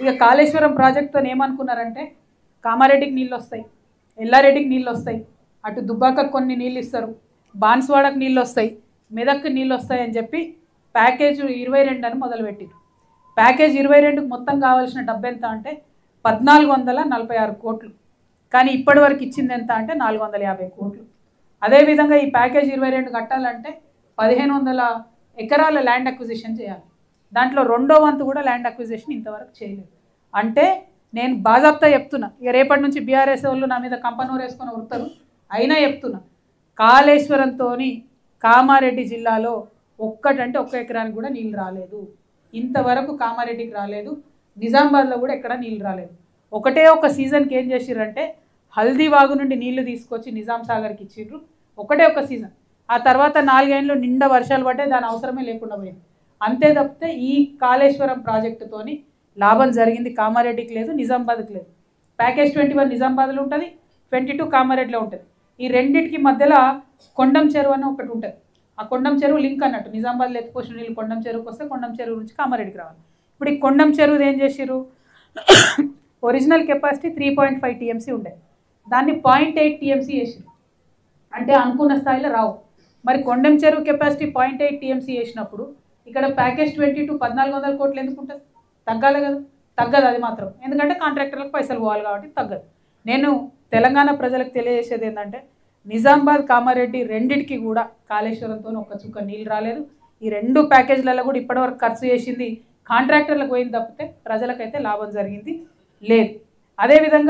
ఇక కాళేశ్వరం ప్రాజెక్టుతో ఏమనుకున్నారంటే కామారెడ్డికి నీళ్ళు వస్తాయి, ఎల్లారెడ్డికి నీళ్ళు వస్తాయి, అటు దుబ్బాకకు కొన్ని నీళ్ళు ఇస్తారు, బాన్స్వాడకు నీళ్ళు వస్తాయి, మెదక్కి నీళ్ళు వస్తాయి అని చెప్పి ప్యాకేజ్ 22 అని మొదలుపెట్టారు. ప్యాకేజ్ 22కు మొత్తం కావాల్సిన డబ్బు ఎంత అంటే 1446 కోట్లు. కానీ ఇప్పటి వరకు ఇచ్చింది ఎంత అంటే 450 కోట్లు. అదేవిధంగా ఈ ప్యాకేజ్ 22 కట్టాలంటే 1500 ఎకరాల ల్యాండ్ అక్విజిషన్ చేయాలి. దాంట్లో 2వ వంతు కూడా ల్యాండ్ అక్విజిషన్ ఇంతవరకు చేయలేదు. అంటే నేను బాజాప్తా చెప్తున్నా, ఇక రేపటి నుంచి బీఆర్ఎస్ వాళ్ళు నా మీద కంపనూరు వేసుకొని ఉడతారు, అయినా చెప్తున్నా, కాళేశ్వరంతో కామారెడ్డి జిల్లాలో ఒక్కటంటే ఒక్క ఎకరానికి కూడా నీళ్ళు రాలేదు. ఇంతవరకు కామారెడ్డికి రాలేదు, నిజామాబాద్లో కూడా ఎక్కడ నీళ్ళు రాలేదు. ఒకటే ఒక సీజన్కి ఏం చేసిర్రంటే హల్దీవాగు నుండి నీళ్లు తీసుకొచ్చి నిజాం సాగర్కి ఇచ్చిర్రు, ఒకటే ఒక సీజన్. ఆ తర్వాత 4 ఏళ్ళు నిండా వర్షాలు పడ్డాయి, దాని అవసరమే లేకుండా పోయింది. అంతే తప్పితే ఈ కాళేశ్వరం ప్రాజెక్టుతోని లాభం జరిగింది కామారెడ్డికి లేదు, నిజామాబాద్కి లేదు. ప్యాకేజ్ 21 నిజామాబాద్లో ఉంటుంది, 22 కామారెడ్డిలో ఉంటుంది. ఈ రెండింటికి మధ్యలో కొండం చెరువు అని ఒకటి ఉంటుంది. ఆ కొండం చెరువు లింక్ అన్నట్టు, నిజామాబాద్లో ఎత్తుపోసిన నీళ్ళు కొండం చెరువుకి వస్తే కొండం చెరువు నుంచి కామారెడ్డికి రావాలి. ఇప్పుడు ఈ కొండం చెరువు ఏం చేసిర్రు, ఒరిజినల్ కెపాసిటీ 3.5 TMC ఉండే, దాన్ని 0.8 TMC వేసిర్రు. అంటే అనుకున్న స్థాయిలో రావు. మరి కొండం చెరువు కెపాసిటీ 0.8 TMC వేసినప్పుడు ఇక్కడ ప్యాకేజ్ 22 1400 కోట్లు ఎందుకు ఉంటుంది? తగ్గాలి కదా, తగ్గదు అది మాత్రం. ఎందుకంటే కాంట్రాక్టర్లకు పైసలు పోవాలి కాబట్టి తగ్గదు. నేను తెలంగాణ ప్రజలకు తెలియజేసేది ఏంటంటే నిజామాబాద్ కామారెడ్డి రెండింటికి కూడా కాళేశ్వరంతో ఒక్క చుక్క నీళ్ళు రాలేదు. ఈ 2 ప్యాకేజీలలో కూడా ఇప్పటివరకు ఖర్చు చేసింది కాంట్రాక్టర్లకు పోయింది తప్పితే ప్రజలకైతే లాభం జరిగింది లేదు. అదేవిధంగా